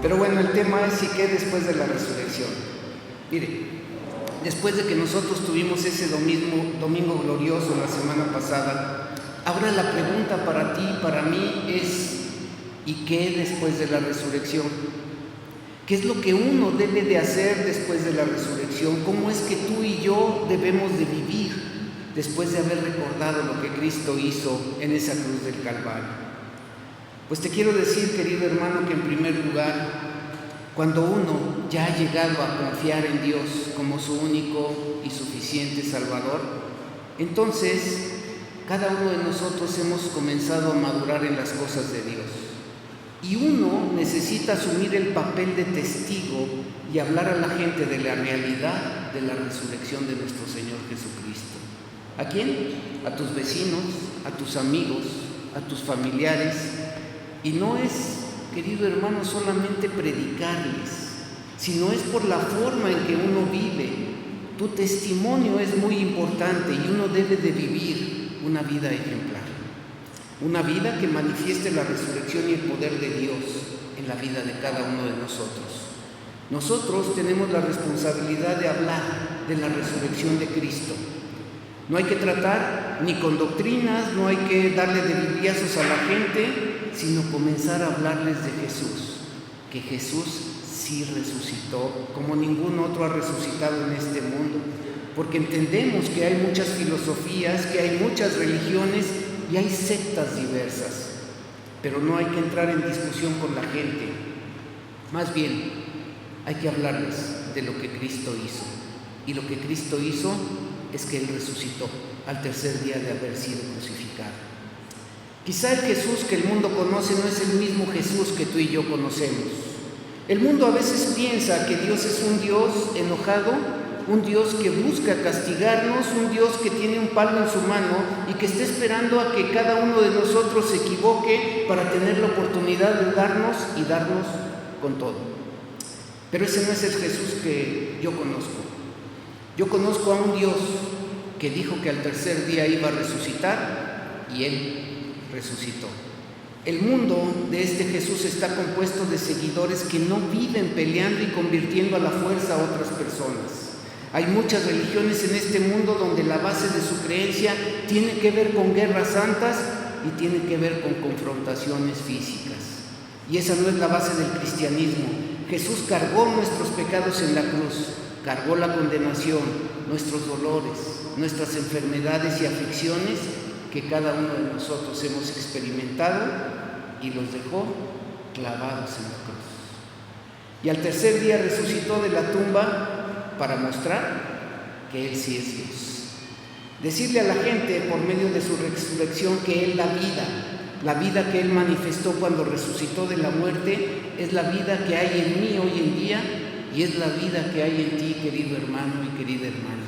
Pero bueno, el tema es: ¿y qué después de la resurrección? Mire, después de que nosotros tuvimos ese domingo glorioso la semana pasada, ahora la pregunta para ti, para mí es: ¿y qué después de la resurrección? ¿Qué es lo que uno debe de hacer después de la resurrección? ¿Cómo es que tú y yo debemos de vivir después de haber recordado lo que Cristo hizo en esa cruz del Calvario? Pues te quiero decir, querido hermano, que en primer lugar, cuando uno ya ha llegado a confiar en Dios como su único y suficiente Salvador, entonces cada uno de nosotros hemos comenzado a madurar en las cosas de Dios. Y uno necesita asumir el papel de testigo y hablar a la gente de la realidad de la resurrección de nuestro Señor Jesucristo. ¿A quién? A tus vecinos, a tus amigos, a tus familiares. Y no es, querido hermano, solamente predicarles, sino es por la forma en que uno vive. Tu testimonio es muy importante y uno debe de vivir una vida ejemplar. Una vida que manifieste la resurrección y el poder de Dios en la vida de cada uno de nosotros. Nosotros tenemos la responsabilidad de hablar de la resurrección de Cristo. No hay que tratar ni con doctrinas, no hay que darle de bibliazos a la gente, sino comenzar a hablarles de Jesús, que Jesús sí resucitó, como ningún otro ha resucitado en este mundo, porque entendemos que hay muchas filosofías, que hay muchas religiones y hay sectas diversas, pero no hay que entrar en discusión con la gente. Más bien, hay que hablarles de lo que Cristo hizo, y lo que Cristo hizo es que Él resucitó al tercer día de haber sido crucificado. Quizá el Jesús que el mundo conoce no es el mismo Jesús que tú y yo conocemos. El mundo a veces piensa que Dios es un Dios enojado, un Dios que busca castigarnos, un Dios que tiene un palo en su mano y que está esperando a que cada uno de nosotros se equivoque para tener la oportunidad de darnos y darnos con todo. Pero ese no es el Jesús que yo conozco. Yo conozco a un Dios que dijo que al tercer día iba a resucitar y Él resucitó. El mundo de este Jesús está compuesto de seguidores que no viven peleando y convirtiendo a la fuerza a otras personas. Hay muchas religiones en este mundo donde la base de su creencia tiene que ver con guerras santas y tiene que ver con confrontaciones físicas. Y esa no es la base del cristianismo. Jesús cargó nuestros pecados en la cruz, cargó la condenación, nuestros dolores, nuestras enfermedades y aflicciones que cada uno de nosotros hemos experimentado y los dejó clavados en la cruz. Y al tercer día resucitó de la tumba para mostrar que Él sí es Dios. Decirle a la gente por medio de su resurrección que Él da vida. La vida que Él manifestó cuando resucitó de la muerte es la vida que hay en mí hoy en día y es la vida que hay en ti, querido hermano y querida hermana.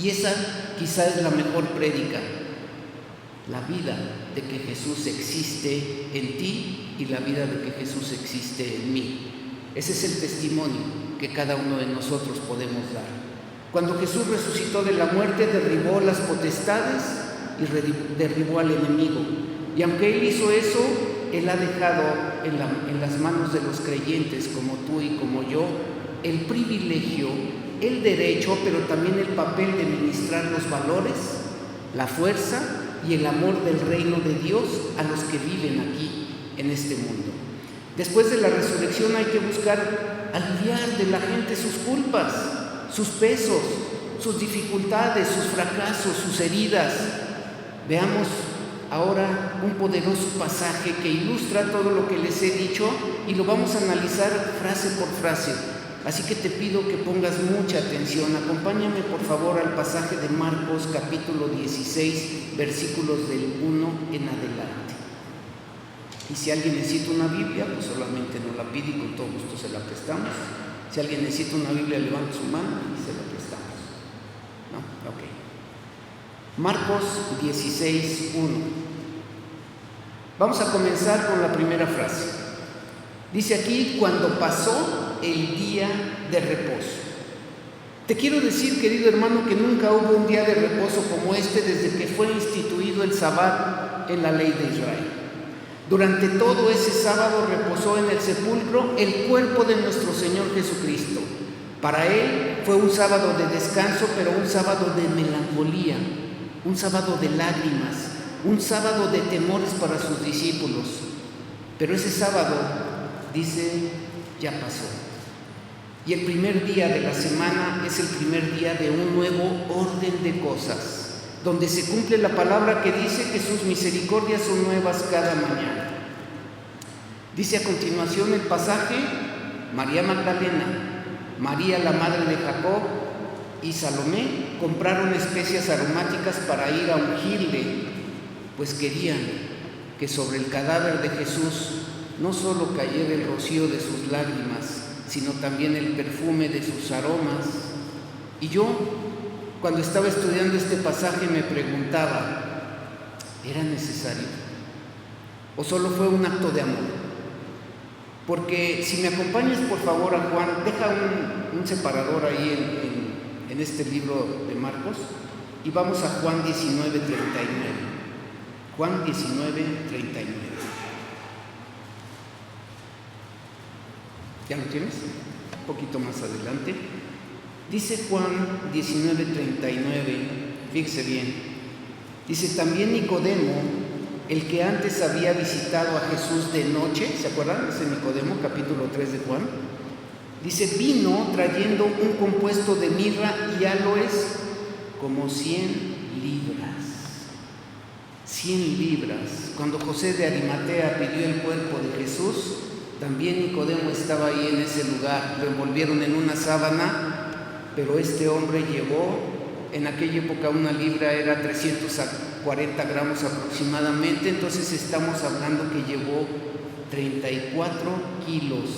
Y esa quizá es la mejor prédica. La vida de que Jesús existe en ti y la vida de que Jesús existe en mí. Ese es el testimonio que cada uno de nosotros podemos dar. Cuando Jesús resucitó de la muerte, derribó las potestades y derribó al enemigo. Y aunque Él hizo eso, Él ha dejado en las manos de los creyentes como tú y como yo el privilegio, el derecho, pero también el papel de ministrar los valores, la fuerza y el amor del reino de Dios a los que viven aquí en este mundo. Después de la resurrección hay que buscar aliviar de la gente sus culpas, sus pesos, sus dificultades, sus fracasos, sus heridas. Veamos ahora un poderoso pasaje que ilustra todo lo que les he dicho y lo vamos a analizar frase por frase. Así que te pido que pongas mucha atención. Acompáñame por favor al pasaje de Marcos capítulo 16, versículos del 1 en adelante. Y si alguien necesita una Biblia, pues solamente nos la pide y con todo gusto se la prestamos. Si alguien necesita una Biblia, levanta su mano y se la prestamos. ¿No? Ok. Marcos 16, 1. Vamos a comenzar con la primera frase. Dice aquí: cuando pasó el día de reposo. Te quiero decir, querido hermano, que nunca hubo un día de reposo como este desde que fue instituido el Sabbat en la ley de Israel. Durante todo ese sábado reposó en el sepulcro el cuerpo de nuestro Señor Jesucristo. Para él fue un sábado de descanso, pero un sábado de melancolía, un sábado de lágrimas, un sábado de temores para sus discípulos. Pero ese sábado, dice, ya pasó. Y el primer día de la semana es el primer día de un nuevo orden de cosas, donde se cumple la palabra que dice que sus misericordias son nuevas cada mañana. Dice a continuación el pasaje: María Magdalena, María la madre de Jacob y Salomé compraron especias aromáticas para ir a ungirle, pues querían que sobre el cadáver de Jesús no solo cayera el rocío de sus lágrimas, sino también el perfume de sus aromas. Y yo, cuando estaba estudiando este pasaje, me preguntaba, ¿era necesario? ¿O solo fue un acto de amor? Porque si me acompañas por favor a Juan, deja un separador ahí en este libro de Marcos, y vamos a Juan 19:39. Juan 19:39. ¿Ya lo tienes? Un poquito más adelante. Dice Juan 19:39, fíjese bien. Dice: también Nicodemo, el que antes había visitado a Jesús de noche, ¿se acuerdan? Ese Nicodemo, capítulo 3 de Juan. Dice: vino trayendo un compuesto de mirra y aloes como 100 libras. 100 libras. Cuando José de Arimatea pidió el cuerpo de Jesús, también Nicodemo estaba ahí en ese lugar. Lo envolvieron en una sábana, pero este hombre llevó, en aquella época una libra era 340 gramos aproximadamente, entonces estamos hablando que llevó 34 kilos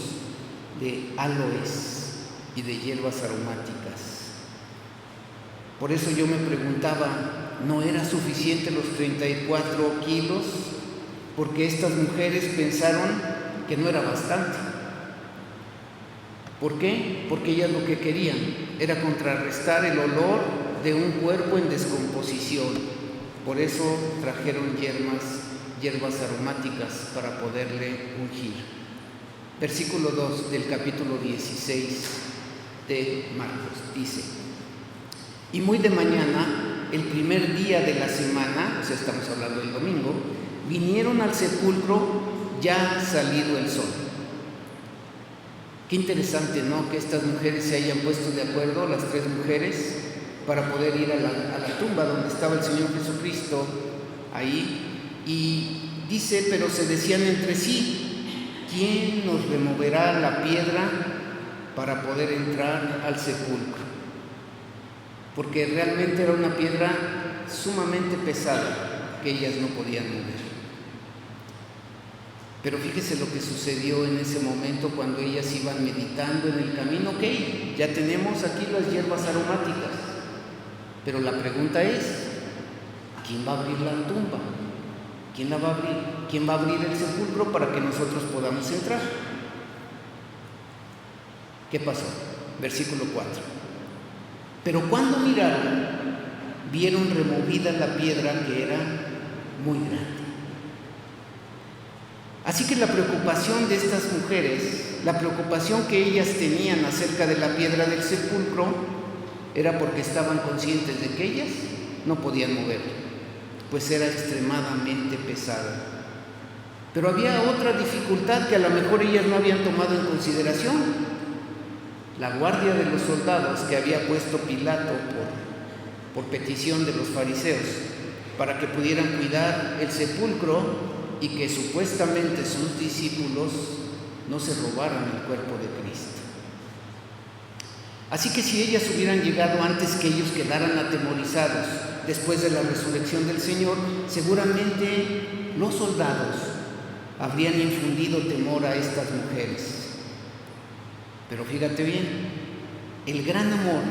de aloes y de hierbas aromáticas. Por eso yo me preguntaba, ¿no era suficiente los 34 kilos? Porque estas mujeres pensaron que no era bastante. ¿Por qué? Porque ellas lo que querían era contrarrestar el olor de un cuerpo en descomposición. Por eso trajeron hierbas aromáticas para poderle ungir. Versículo 2 del capítulo 16 de Marcos dice: y muy de mañana, el primer día de la semana, o sea, estamos hablando del domingo, vinieron al sepulcro ya salido el sol. Qué interesante, ¿no? Que estas mujeres se hayan puesto de acuerdo, las tres mujeres, para poder ir a la tumba donde estaba el Señor Jesucristo, ahí. Y dice, pero se decían entre sí, ¿quién nos removerá la piedra para poder entrar al sepulcro? Porque realmente era una piedra sumamente pesada que ellas no podían mover. Pero fíjese lo que sucedió en ese momento cuando ellas iban meditando en el camino. Ok, ya tenemos aquí las hierbas aromáticas, pero la pregunta es, ¿quién va a abrir la tumba? ¿Quién la va a abrir? ¿Quién va a abrir el sepulcro para que nosotros podamos entrar? ¿Qué pasó? Versículo 4. Pero cuando miraron, vieron removida la piedra que era muy grande. Así que la preocupación de estas mujeres, la preocupación que ellas tenían acerca de la piedra del sepulcro, era porque estaban conscientes de que ellas no podían moverla, pues era extremadamente pesada. Pero había otra dificultad que a lo mejor ellas no habían tomado en consideración: la guardia de los soldados que había puesto Pilato por petición de los fariseos para que pudieran cuidar el sepulcro y que supuestamente sus discípulos no se robaran el cuerpo de Cristo. Así que si ellas hubieran llegado antes que ellos quedaran atemorizados después de la resurrección del Señor, seguramente los soldados habrían infundido temor a estas mujeres. Pero fíjate bien, el gran amor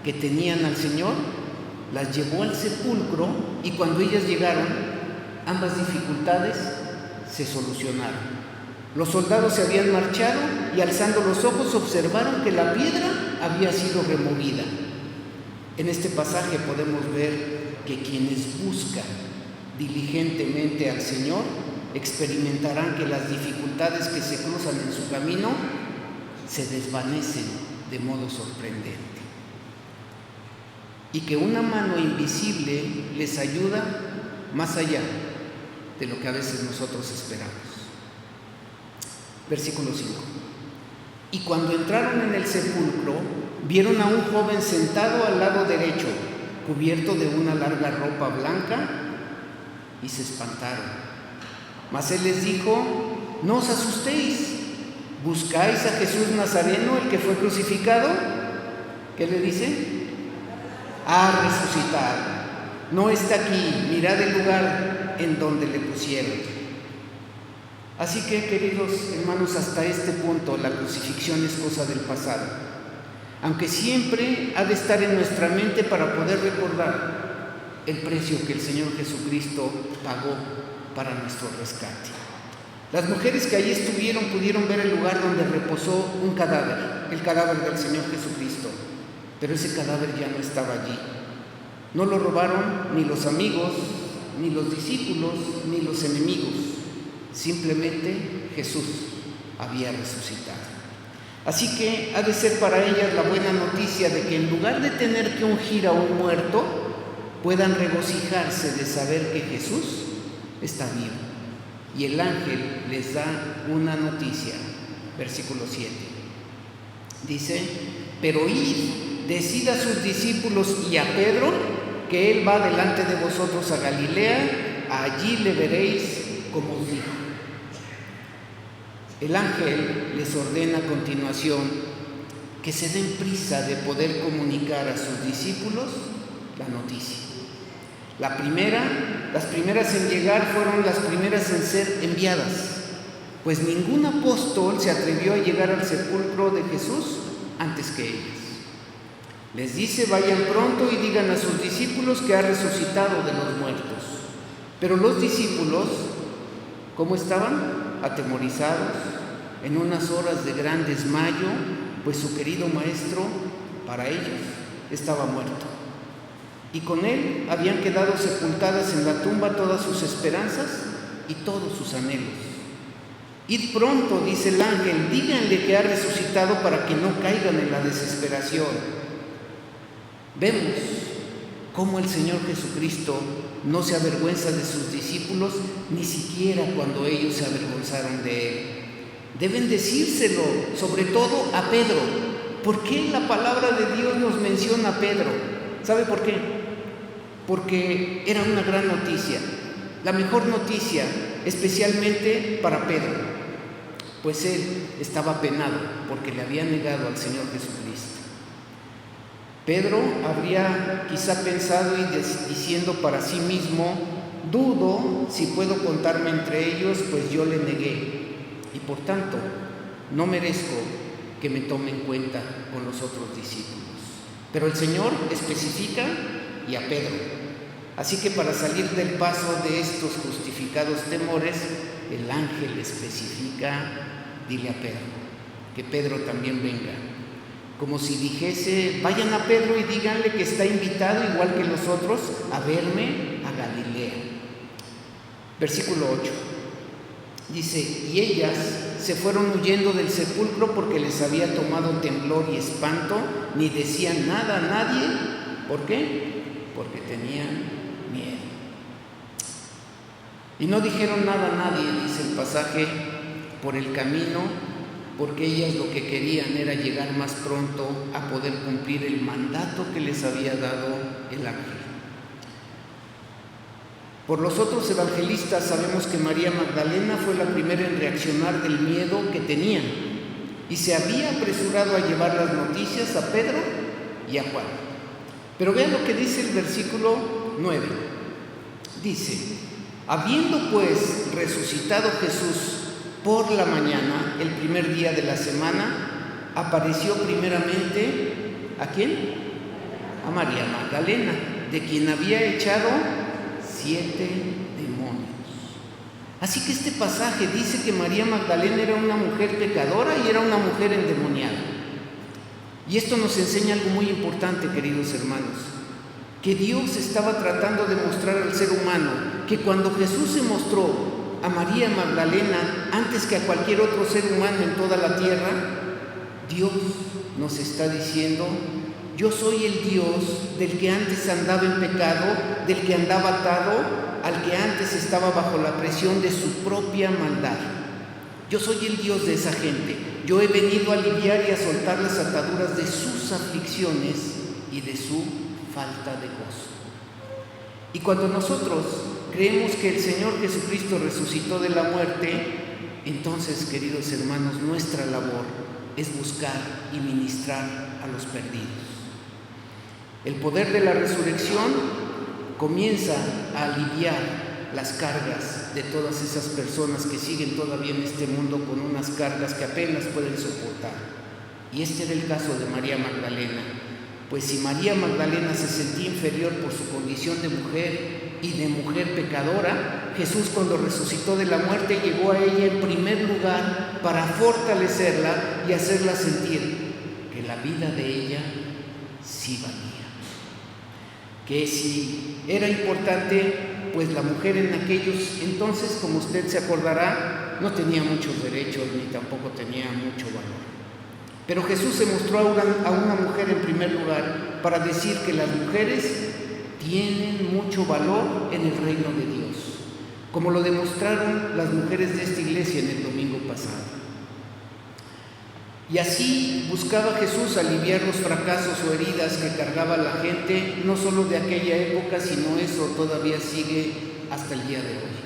que tenían al Señor las llevó al sepulcro, y cuando ellas llegaron, ambas dificultades se solucionaron. Los soldados se habían marchado y alzando los ojos observaron que la piedra había sido removida. En este pasaje podemos ver que quienes buscan diligentemente al Señor experimentarán que las dificultades que se cruzan en su camino se desvanecen de modo sorprendente y que una mano invisible les ayuda más allá de lo que a veces nosotros esperamos. Versículo 5. Y cuando entraron en el sepulcro, vieron a un joven sentado al lado derecho, cubierto de una larga ropa blanca, y se espantaron. Mas él les dijo: no os asustéis, ¿buscáis a Jesús Nazareno, el que fue crucificado? ¿Qué le dice? Ha resucitado. No está aquí, mirad el lugar en donde le pusieron. Así que, queridos hermanos, hasta este punto la crucifixión es cosa del pasado, aunque siempre ha de estar en nuestra mente para poder recordar el precio que el Señor Jesucristo pagó para nuestro rescate. Las mujeres que allí estuvieron pudieron ver el lugar donde reposó un cadáver, el cadáver del Señor Jesucristo, pero ese cadáver ya no estaba allí. No lo robaron ni los amigos, ni los discípulos, ni los enemigos. Simplemente Jesús había resucitado. Así que ha de ser para ellas la buena noticia de que en lugar de tener que ungir a un muerto, puedan regocijarse de saber que Jesús está vivo. Y el ángel les da una noticia. Versículo 7. Dice: pero id, decid a sus discípulos y a Pedro que él va delante de vosotros a Galilea, allí le veréis como os dijo. El ángel les ordena a continuación que se den prisa de poder comunicar a sus discípulos la noticia. Las primeras en llegar fueron las primeras en ser enviadas, pues ningún apóstol se atrevió a llegar al sepulcro de Jesús antes que ellas. Les dice: vayan pronto y digan a sus discípulos que ha resucitado de los muertos. Pero los discípulos, ¿cómo estaban? Atemorizados, en unas horas de gran desmayo, pues su querido maestro, para ellos, estaba muerto. Y con él habían quedado sepultadas en la tumba todas sus esperanzas y todos sus anhelos. Id pronto, dice el ángel, díganle que ha resucitado para que no caigan en la desesperación. Vemos cómo el Señor Jesucristo no se avergüenza de sus discípulos, ni siquiera cuando ellos se avergonzaron de él. Deben decírselo, sobre todo a Pedro. ¿Por qué la palabra de Dios nos menciona a Pedro? ¿Sabe por qué? Porque era una gran noticia, la mejor noticia, especialmente para Pedro, pues él estaba penado porque le había negado al Señor Jesucristo. Pedro habría quizá pensado y diciendo para sí mismo: dudo si puedo contarme entre ellos, pues yo le negué y por tanto no merezco que me tome en cuenta con los otros discípulos. Pero el Señor especifica y a Pedro. Así que para salir del paso de estos justificados temores, el ángel especifica: dile a Pedro, que Pedro también venga. Como si dijese: vayan a Pedro y díganle que está invitado, igual que los otros, a verme a Galilea. Versículo 8. Dice: y ellas se fueron huyendo del sepulcro porque les había tomado temblor y espanto, ni decían nada a nadie. ¿Por qué? Porque tenían miedo. Y no dijeron nada a nadie, dice el pasaje, por el camino, porque ellas lo que querían era llegar más pronto a poder cumplir el mandato que les había dado el ángel. Por los otros evangelistas sabemos que María Magdalena fue la primera en reaccionar del miedo que tenían y se había apresurado a llevar las noticias a Pedro y a Juan. Pero vean lo que dice el versículo 9. Dice: habiendo pues resucitado Jesús por la mañana, el primer día de la semana, apareció primeramente ¿a quién? A María Magdalena, de quien había echado 7 demonios. Así que este pasaje dice que María Magdalena era una mujer pecadora y era una mujer endemoniada. Y esto nos enseña algo muy importante, queridos hermanos, que Dios estaba tratando de mostrar al ser humano que cuando Jesús se mostró a María Magdalena antes que a cualquier otro ser humano en toda la tierra, Dios nos está diciendo: yo soy el Dios del que antes andaba en pecado, del que andaba atado, al que antes estaba bajo la presión de su propia maldad. Yo soy el Dios de esa gente. Yo he venido a aliviar y a soltar las ataduras de sus aflicciones y de su falta de gozo. Y cuando nosotros creemos que el Señor Jesucristo resucitó de la muerte, entonces, queridos hermanos, nuestra labor es buscar y ministrar a los perdidos. El poder de la resurrección comienza a aliviar las cargas de todas esas personas que siguen todavía en este mundo con unas cargas que apenas pueden soportar. Y este era el caso de María Magdalena. Pues si María Magdalena se sentía inferior por su condición de mujer y de mujer pecadora, Jesús, cuando resucitó de la muerte, llegó a ella en primer lugar para fortalecerla y hacerla sentir que la vida de ella sí valía. Que si era importante, pues la mujer en aquellos entonces, como usted se acordará, no tenía muchos derechos ni tampoco tenía mucho valor. Pero Jesús se mostró a una mujer en primer lugar para decir que las mujeres tienen mucho valor en el reino de Dios, como lo demostraron las mujeres de esta iglesia en el domingo pasado. Y así buscaba Jesús aliviar los fracasos o heridas que cargaba la gente, no solo de aquella época, sino eso todavía sigue hasta el día de hoy.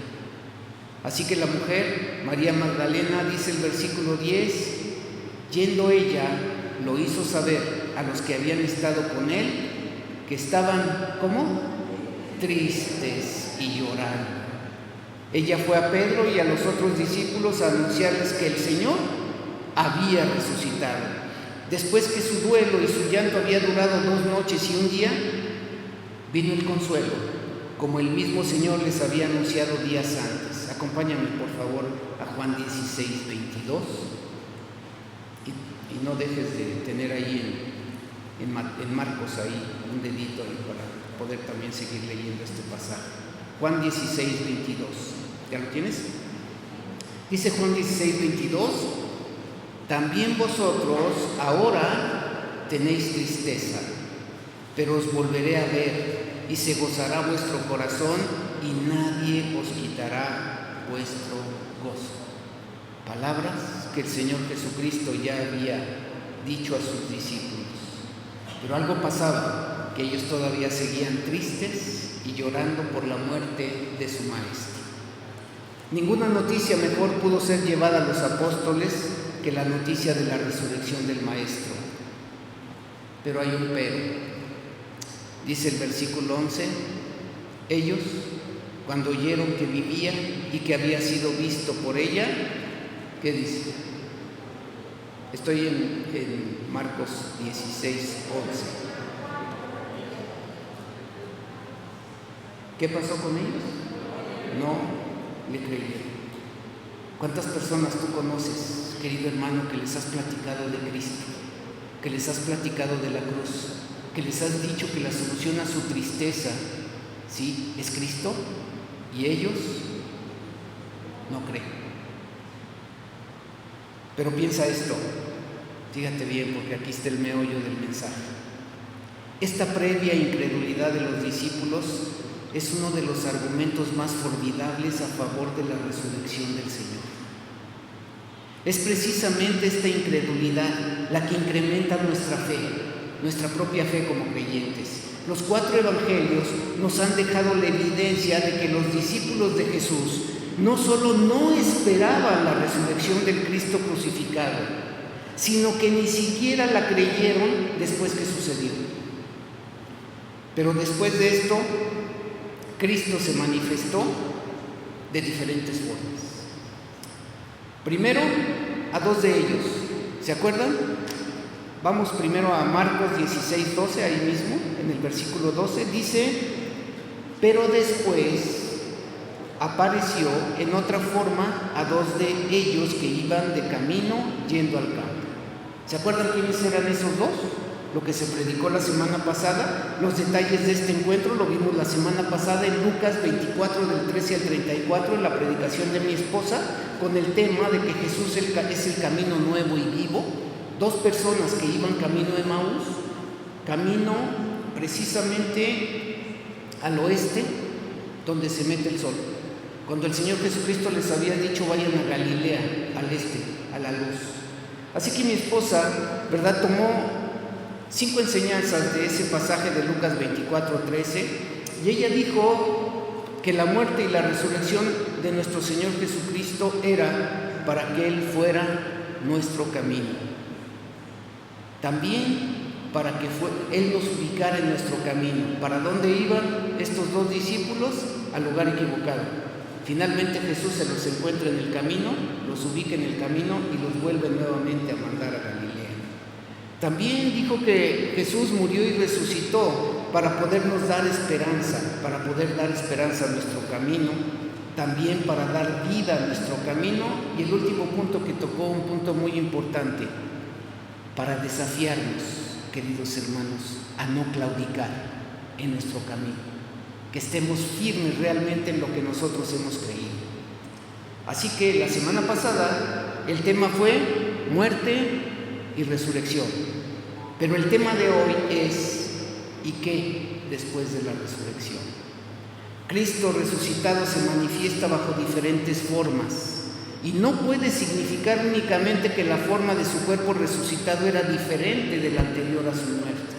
Así que la mujer, María Magdalena, dice el versículo 10, yendo ella, lo hizo saber a los que habían estado con él, que estaban, ¿cómo? Tristes y llorando. Ella fue a Pedro y a los otros discípulos a anunciarles que el Señor había resucitado. Después que su duelo y su llanto había durado 2 noches y un día, vino el consuelo, como el mismo Señor les había anunciado días antes. Acompáñame, por favor, a Juan 16, 22. Y no dejes de tener ahí en Marcos ahí un dedito ahí para poder también seguir leyendo este pasaje. Juan 16, 22. ¿Ya lo tienes? Dice Juan 16, 22. También vosotros ahora tenéis tristeza, pero os volveré a ver y se gozará vuestro corazón y nadie os quitará vuestro gozo. Palabras que el Señor Jesucristo ya había dicho a sus discípulos. Pero algo pasaba, que ellos todavía seguían tristes y llorando por la muerte de su Maestro. Ninguna noticia mejor pudo ser llevada a los apóstoles que la noticia de la resurrección del Maestro. Pero hay un pero. Dice el versículo 11, ellos, cuando oyeron que vivía y que había sido visto por ella, ¿qué dice? Estoy en Marcos 16, 11. ¿Qué pasó con ellos? No le creyeron. ¿Cuántas personas tú conoces, querido hermano, que les has platicado de Cristo, que les has platicado de la cruz, que les has dicho que la solución a su tristeza, ¿sí?, es Cristo, y ellos no creen? Pero piensa esto, fíjate bien, porque aquí está el meollo del mensaje. Esta previa incredulidad de los discípulos es uno de los argumentos más formidables a favor de la resurrección del Señor. Es precisamente esta incredulidad la que incrementa nuestra fe, nuestra propia fe como creyentes. Los 4 evangelios nos han dejado la evidencia de que los discípulos de Jesús no solo no esperaban la resurrección del Cristo crucificado, sino que ni siquiera la creyeron después que sucedió. Pero después de esto, Cristo se manifestó de diferentes formas. Primero, a 2 de ellos. ¿Se acuerdan? Vamos primero a Marcos 16, 12, ahí mismo, en el versículo 12, dice, pero después apareció en otra forma a dos de ellos que iban de camino yendo al campo. ¿Se acuerdan quiénes eran esos dos? Lo que se predicó la semana pasada. Los detalles de este encuentro lo vimos la semana pasada en Lucas 24 del 13 al 34, en la predicación de mi esposa, con el tema de que Jesús es el camino nuevo y vivo. Dos personas que iban camino de Emaús, camino precisamente al oeste, donde se mete el sol. Cuando el Señor Jesucristo les había dicho vayan a Galilea, al este, a la luz. Así que mi esposa, ¿verdad?, tomó 5 enseñanzas de ese pasaje de Lucas 24:13, y ella dijo que la muerte y la resurrección de nuestro Señor Jesucristo era para que Él fuera nuestro camino. También para que Él nos ubicara en nuestro camino. ¿Para dónde iban estos dos discípulos? Al lugar equivocado. Finalmente Jesús se los encuentra en el camino, los ubica en el camino y los vuelve nuevamente a mandar a Galilea. También dijo que Jesús murió y resucitó para podernos dar esperanza, para poder dar esperanza a nuestro camino, también para dar vida a nuestro camino. Y el último punto que tocó, un punto muy importante, para desafiarnos, queridos hermanos, a no claudicar en nuestro camino, que estemos firmes realmente en lo que nosotros hemos creído. Así que la semana pasada el tema fue muerte y resurrección, pero el tema de hoy es ¿y qué después de la resurrección? Cristo resucitado se manifiesta bajo diferentes formas y no puede significar únicamente que la forma de su cuerpo resucitado era diferente de la anterior a su muerte,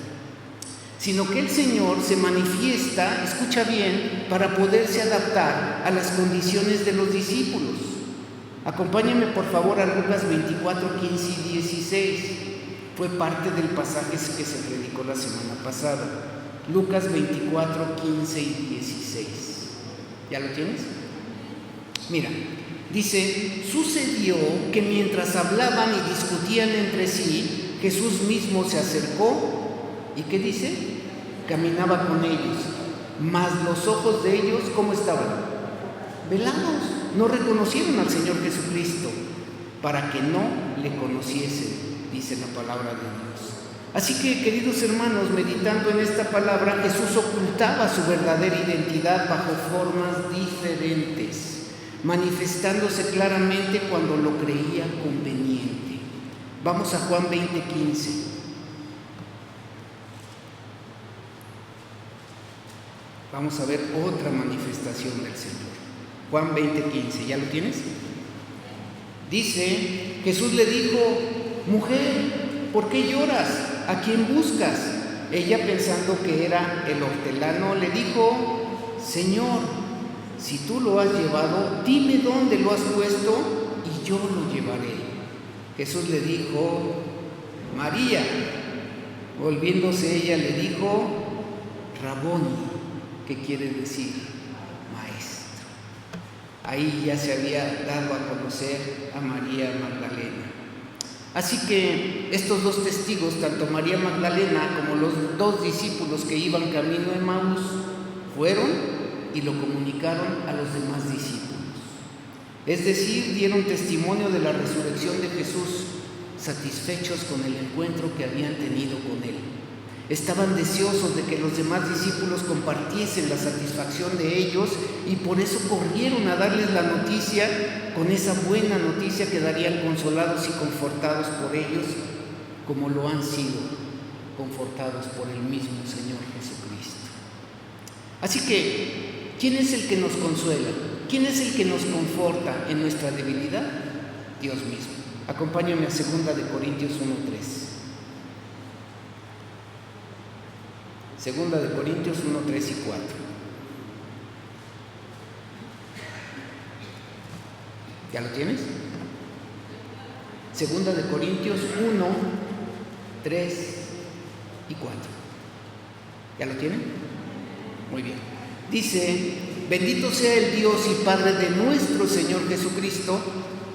sino que el Señor se manifiesta, escucha bien, para poderse adaptar a las condiciones de los discípulos. Acompáñenme por favor a Lucas 24, 15 y 16. Fue parte del pasaje que se predicó la semana pasada. Lucas 24, 15 y 16. ¿Ya lo tienes? Mira, dice: sucedió que mientras hablaban y discutían entre sí, Jesús mismo se acercó. ¿Y qué dice? Caminaba con ellos, mas los ojos de ellos, ¿cómo estaban? Velados. No reconocieron al Señor Jesucristo, para que no le conociesen, dice la palabra de Dios. Así que, queridos hermanos, meditando en esta palabra, Jesús ocultaba su verdadera identidad bajo formas diferentes, manifestándose claramente cuando lo creía conveniente. Vamos a Juan 20:15. Vamos a ver otra manifestación del Señor. Juan 20:15, ¿ya lo tienes? Dice, Jesús le dijo: mujer, ¿por qué lloras? ¿A quién buscas? Ella, pensando que era el hortelano, le dijo: Señor, si tú lo has llevado, dime dónde lo has puesto y yo lo llevaré. Jesús le dijo: María. Volviéndose ella le dijo: Raboni, que quiere decir maestro. Ahí ya se había dado a conocer a María Magdalena. Así que estos dos testigos, tanto María Magdalena como los dos discípulos que iban camino a Emaús, fueron y lo comunicaron a los demás discípulos. Es decir, dieron testimonio de la resurrección de Jesús, satisfechos con el encuentro que habían tenido con Él. Estaban deseosos de que los demás discípulos compartiesen la satisfacción de ellos y por eso corrieron a darles la noticia, con esa buena noticia que darían consolados y confortados por ellos, como lo han sido confortados por el mismo Señor Jesucristo. Así que, ¿quién es el que nos consuela? ¿Quién es el que nos conforta en nuestra debilidad? Dios mismo. Acompáñame a 2 Corintios 1:3. 2 Corintios 1, 3 y 4. ¿Ya lo tienes? 2 Corintios 1, 3 y 4. ¿Ya lo tienen? Muy bien. Dice: bendito sea el Dios y Padre de nuestro Señor Jesucristo,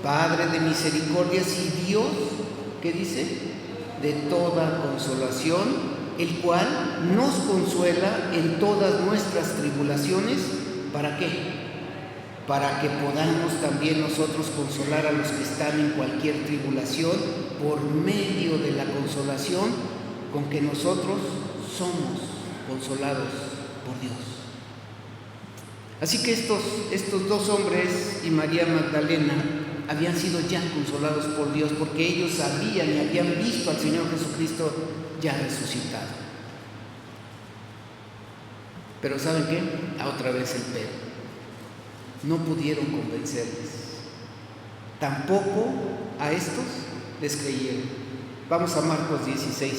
Padre de misericordias y Dios, ¿qué dice? De toda consolación, el cual nos consuela en todas nuestras tribulaciones. ¿Para qué? para que podamos también nosotros consolar a los que están en cualquier tribulación por medio de la consolación con que nosotros somos consolados por Dios. Así que estos dos hombres y María Magdalena habían sido ya consolados por Dios porque ellos sabían y habían visto al Señor Jesucristo ya resucitado. Pero ¿saben qué? Otra vez el pero. No pudieron convencerles. Tampoco a estos les creyeron. Vamos a Marcos 16:13.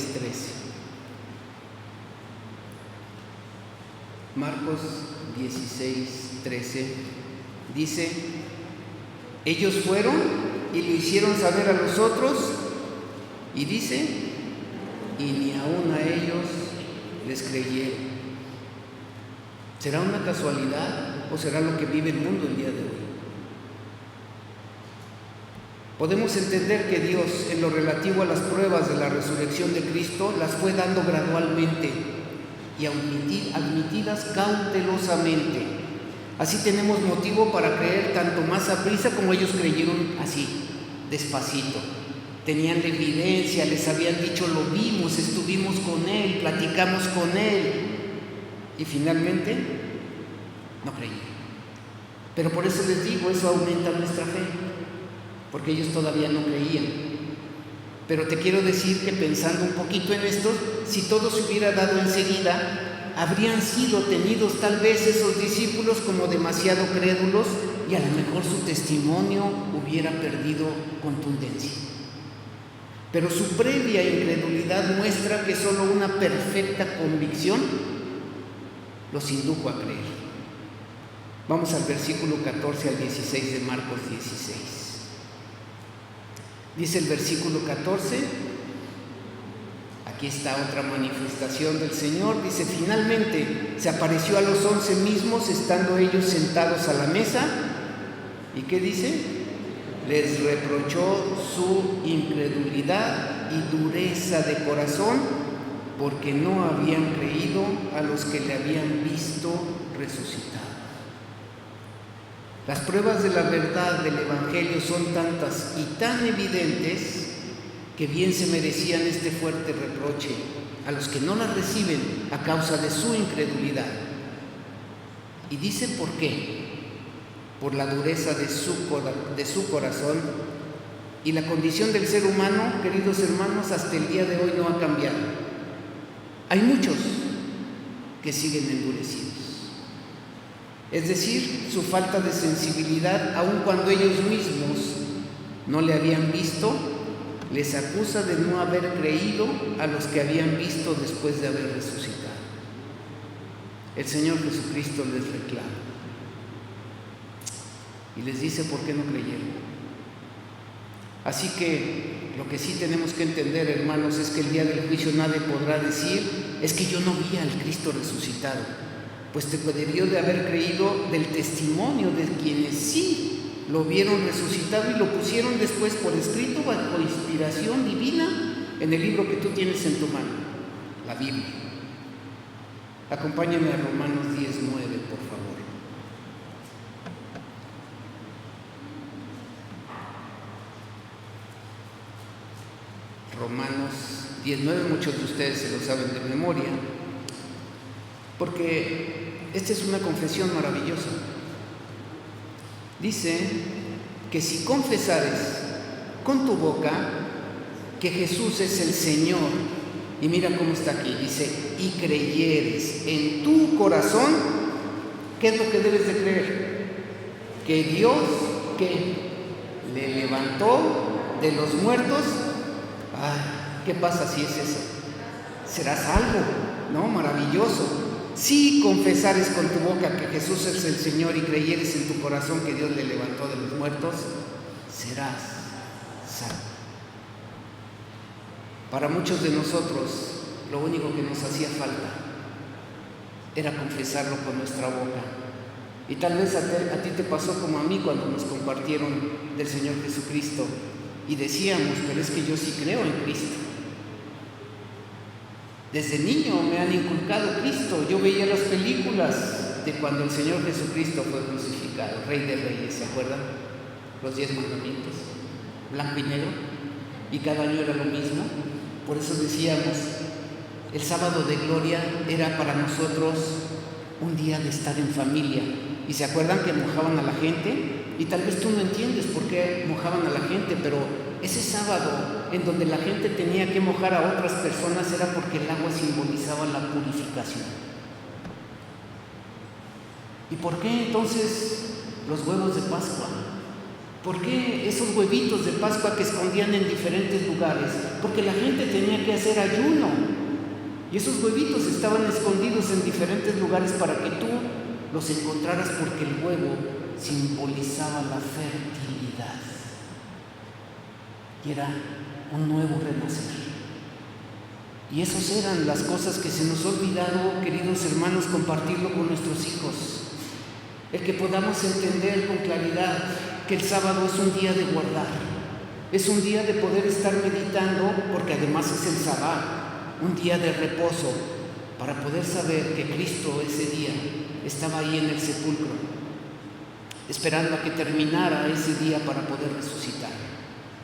Marcos 16:13 dice: ellos fueron y lo hicieron saber a los otros, y dice, y ni aún a ellos les creyeron. ¿Será una casualidad o será lo que vive el mundo el día de hoy? Podemos entender que Dios, en lo relativo a las pruebas de la resurrección de Cristo, las fue dando gradualmente y admitidas cautelosamente. Así tenemos motivo para creer tanto más a prisa como ellos creyeron así, despacito. Tenían la evidencia, les habían dicho, lo vimos, estuvimos con Él, platicamos con Él. Y finalmente, no creyeron. Pero por eso les digo, eso aumenta nuestra fe, porque ellos todavía no creían. Pero te quiero decir que pensando un poquito en esto, si todo se hubiera dado enseguida, habrían sido tenidos tal vez esos discípulos como demasiado crédulos y a lo mejor su testimonio hubiera perdido contundencia. Pero su previa incredulidad muestra que solo una perfecta convicción los indujo a creer. Vamos al versículo 14 al 16 de Marcos 16. Dice el versículo 14, aquí está otra manifestación del Señor, dice: finalmente se apareció a los 11 mismos, estando ellos sentados a la mesa, ¿y qué dice? Les reprochó su incredulidad y dureza de corazón, porque no habían creído a los que le habían visto resucitado. Las pruebas de la verdad del Evangelio son tantas y tan evidentes que bien se merecían este fuerte reproche a los que no las reciben a causa de su incredulidad. Y dice por qué: por la dureza de su corazón, y la condición del ser humano, queridos hermanos, hasta el día de hoy no ha cambiado. Hay muchos que siguen endurecidos. Es decir, su falta de sensibilidad, aun cuando ellos mismos no le habían visto, les acusa de no haber creído a los que habían visto después de haber resucitado. El Señor Jesucristo les reclama y les dice por qué no creyeron. Así que lo que sí tenemos que entender, hermanos, es que el día del juicio nadie podrá decir: es que yo no vi al Cristo resucitado. Pues te debió de haber creído del testimonio de quienes sí lo vieron resucitado y lo pusieron después por escrito bajo inspiración divina en el libro que tú tienes en tu mano, la Biblia. Acompáñame a Romanos 10:9, por favor. Romanos 10:9, muchos de ustedes se lo saben de memoria, porque esta es una confesión maravillosa. Dice que si confesares con tu boca que Jesús es el Señor, y mira cómo está aquí, dice, y creyeres en tu corazón, ¿qué es lo que debes de creer? Que Dios, que le levantó de los muertos. ¿Qué pasa si es eso? Serás salvo, ¿no? Maravilloso. Si confesares con tu boca que Jesús es el Señor y creyeres en tu corazón que Dios le levantó de los muertos, serás salvo. Para muchos de nosotros, lo único que nos hacía falta era confesarlo con nuestra boca. Y tal vez a ti te pasó como a mí cuando nos compartieron del Señor Jesucristo y decíamos: pero es que yo sí creo en Cristo. Desde niño me han inculcado Cristo. Yo veía las películas de cuando el Señor Jesucristo fue crucificado, Rey de Reyes, ¿se acuerdan? Los 10 mandamientos, blanco y negro, y cada año era lo mismo. Por eso decíamos, el sábado de gloria era para nosotros un día de estar en familia. Y se acuerdan que mojaban a la gente, y tal vez tú no entiendes por qué mojaban a la gente, pero ese sábado en donde la gente tenía que mojar a otras personas era porque el agua simbolizaba la purificación. ¿Y por qué entonces los huevos de Pascua? ¿Por qué esos huevitos de Pascua que escondían en diferentes lugares? Porque la gente tenía que hacer ayuno. Y esos huevitos estaban escondidos en diferentes lugares para que tú los encontraras, porque el huevo simbolizaba la fertilidad. Y era un nuevo renacer. Y esas eran las cosas que se nos ha olvidado, queridos hermanos, compartirlo con nuestros hijos. El que podamos entender con claridad que el sábado es un día de guardar, es un día de poder estar meditando, porque además es el Sabbat, un día de reposo, para poder saber que Cristo ese día estaba ahí en el sepulcro, esperando a que terminara ese día para poder resucitar,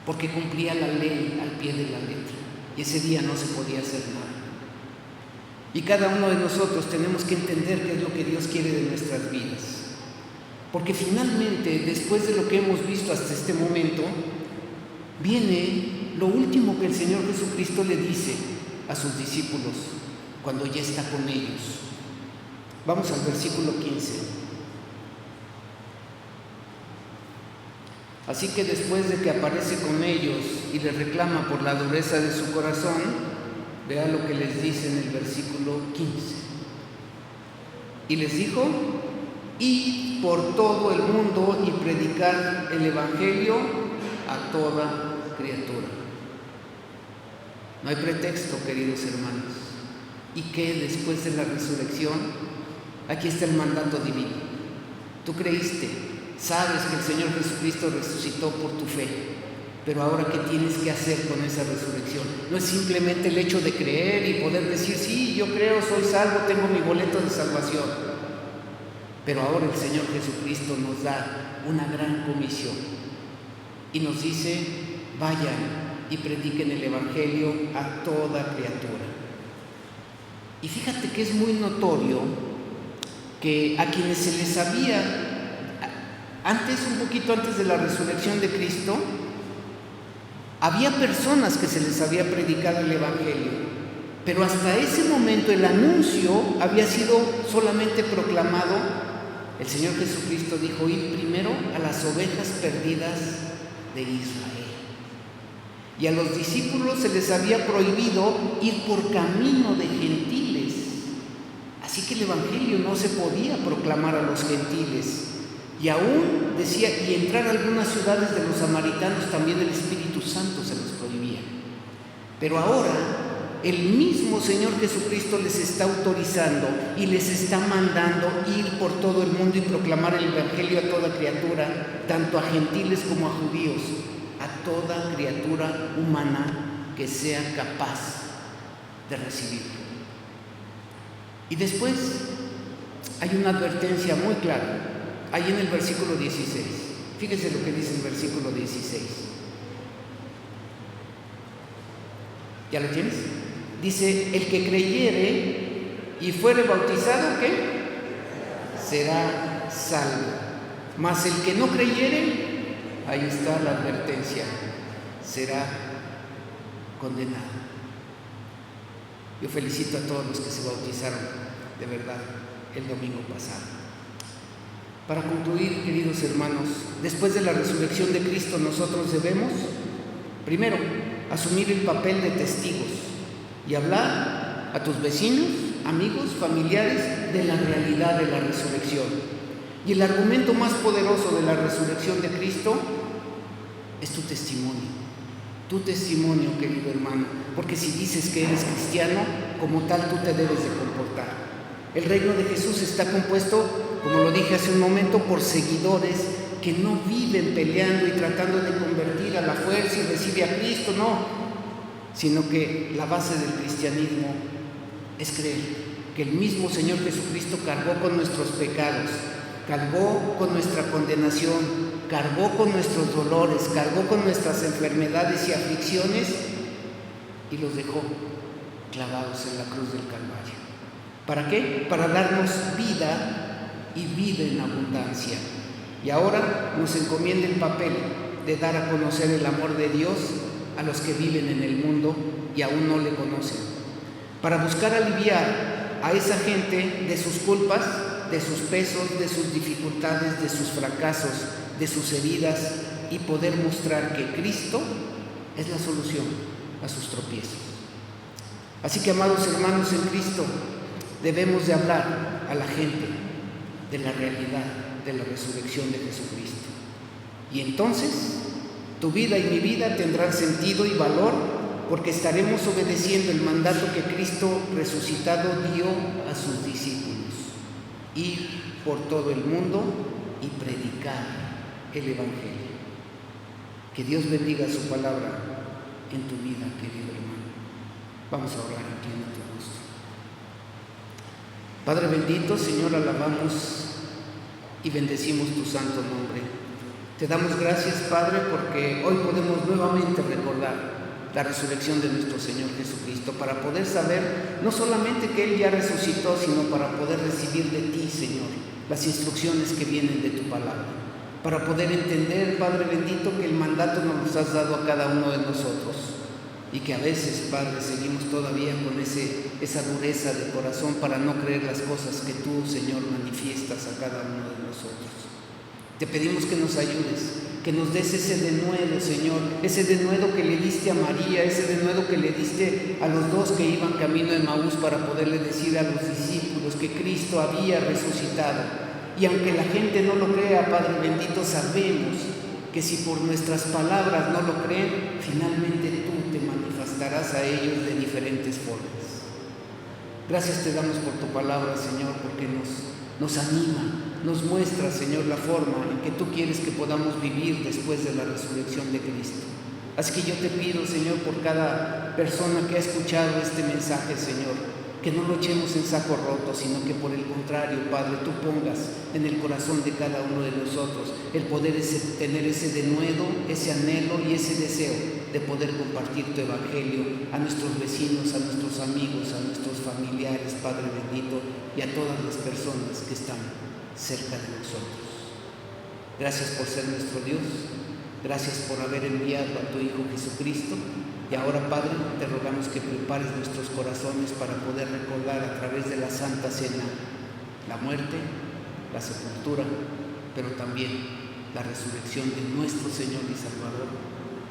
porque cumplía la ley al pie de la letra, y ese día no se podía hacer nada. Y cada uno de nosotros tenemos que entender qué es lo que Dios quiere de nuestras vidas. Porque finalmente, después de lo que hemos visto hasta este momento, viene lo último que el Señor Jesucristo le dice a sus discípulos cuando ya está con ellos. Vamos al versículo 15. Así que después de que aparece con ellos y les reclama por la dureza de su corazón, vea lo que les dice en el versículo 15. Y les dijo: id por todo el mundo y predicad el Evangelio a toda criatura. No hay pretexto, queridos hermanos. ¿Y qué después de la resurrección? Aquí está el mandato divino. Tú creíste, sabes que el Señor Jesucristo resucitó por tu fe, pero ahora ¿qué tienes que hacer con esa resurrección? No es simplemente el hecho de creer y poder decir, sí, yo creo, soy salvo, tengo mi boleto de salvación. Pero ahora el Señor Jesucristo nos da una gran comisión y nos dice: vayan y prediquen el Evangelio a toda criatura. Y fíjate que es muy notorio que a quienes se les había, un poquito antes de la resurrección de Cristo, había personas que se les había predicado el Evangelio, pero hasta ese momento el anuncio había sido solamente proclamado. El Señor Jesucristo dijo: id primero a las ovejas perdidas de Israel. Y a los discípulos se les había prohibido ir por camino de gentiles. Así que el Evangelio no se podía proclamar a los gentiles. Y aún decía, y entrar a algunas ciudades de los samaritanos también el Espíritu Santo se los prohibía. Pero ahora el mismo Señor Jesucristo les está autorizando y les está mandando ir por todo el mundo y proclamar el Evangelio a toda criatura, tanto a gentiles como a judíos, a toda criatura humana que sea capaz de recibirlo. Y después hay una advertencia muy clara, ahí en el versículo 16. Fíjense lo que dice el versículo 16. ¿Ya lo tienes? Dice: el que creyere y fuere bautizado, ¿qué? Será salvo. Mas el que no creyere, ahí está la advertencia, será condenado. Yo felicito a todos los que se bautizaron, de verdad, el domingo pasado. Para concluir, queridos hermanos, después de la resurrección de Cristo, nosotros debemos, primero, asumir el papel de testigos y hablar a tus vecinos, amigos, familiares de la realidad de la resurrección. Y el argumento más poderoso de la resurrección de Cristo es tu testimonio, querido hermano, porque si dices que eres cristiano, como tal tú te debes de comportar. El reino de Jesús está compuesto, como lo dije hace un momento, por seguidores que no viven peleando y tratando de convertir a la fuerza y recibe a Cristo, no, sino que la base del cristianismo es creer que el mismo Señor Jesucristo cargó con nuestros pecados, cargó con nuestra condenación, cargó con nuestros dolores, cargó con nuestras enfermedades y aflicciones y los dejó clavados en la cruz del Calvario. ¿Para qué? Para darnos vida y vida en abundancia. Y ahora nos encomienda el papel de dar a conocer el amor de Dios a los que viven en el mundo y aún no le conocen, para buscar aliviar a esa gente de sus culpas, de sus pesos, de sus dificultades, de sus fracasos, de sus heridas, y poder mostrar que Cristo es la solución a sus tropiezos. Así que, amados hermanos en Cristo, debemos de hablar a la gente de la realidad de la resurrección de Jesucristo. Y entonces tu vida y mi vida tendrán sentido y valor, porque estaremos obedeciendo el mandato que Cristo resucitado dio a sus discípulos: ir por todo el mundo y predicar el Evangelio. Que Dios bendiga su palabra en tu vida, querido hermano. Vamos a orar aquí en nuestro gusto. Padre bendito, Señor, alabamos y bendecimos tu santo nombre. Te damos gracias, Padre, porque hoy podemos nuevamente recordar la resurrección de nuestro Señor Jesucristo, para poder saber no solamente que Él ya resucitó, sino para poder recibir de ti, Señor, las instrucciones que vienen de tu palabra, para poder entender, Padre bendito, que el mandato nos lo has dado a cada uno de nosotros, y que a veces, Padre, seguimos todavía con esa dureza de corazón para no creer las cosas que tú, Señor, manifiestas a cada uno de nosotros. Te pedimos que nos ayudes, que nos des ese denuedo, Señor, ese denuedo que le diste a María, ese denuedo que le diste a los dos que iban camino de Emaús, para poderle decir a los discípulos que Cristo había resucitado. Y aunque la gente no lo crea, Padre bendito, sabemos que si por nuestras palabras no lo creen, finalmente tú te manifestarás a ellos de diferentes formas. Gracias te damos por tu palabra, Señor, porque nos anima, nos muestra, Señor, la forma en que tú quieres que podamos vivir después de la resurrección de Cristo. Así que yo te pido, Señor, por cada persona que ha escuchado este mensaje, Señor, que no lo echemos en saco roto, sino que por el contrario, Padre, tú pongas en el corazón de cada uno de nosotros el poder tener ese denuedo, ese anhelo y ese deseo de poder compartir tu Evangelio a nuestros vecinos, a nuestros amigos, a nuestros familiares, Padre bendito, y a todas las personas que están cerca de nosotros. Gracias por ser nuestro Dios, gracias por haber enviado a tu Hijo Jesucristo. Y ahora, Padre, te rogamos que prepares nuestros corazones para poder recordar a través de la Santa Cena la muerte, la sepultura, pero también la resurrección de nuestro Señor y Salvador,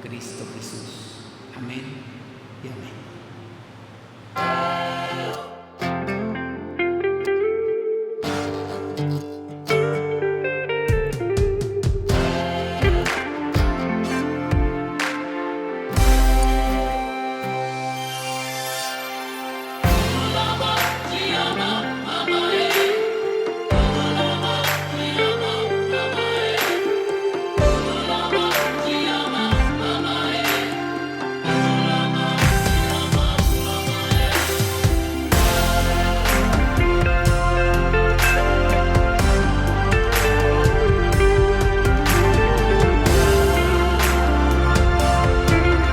Cristo Jesús. Amén y amén.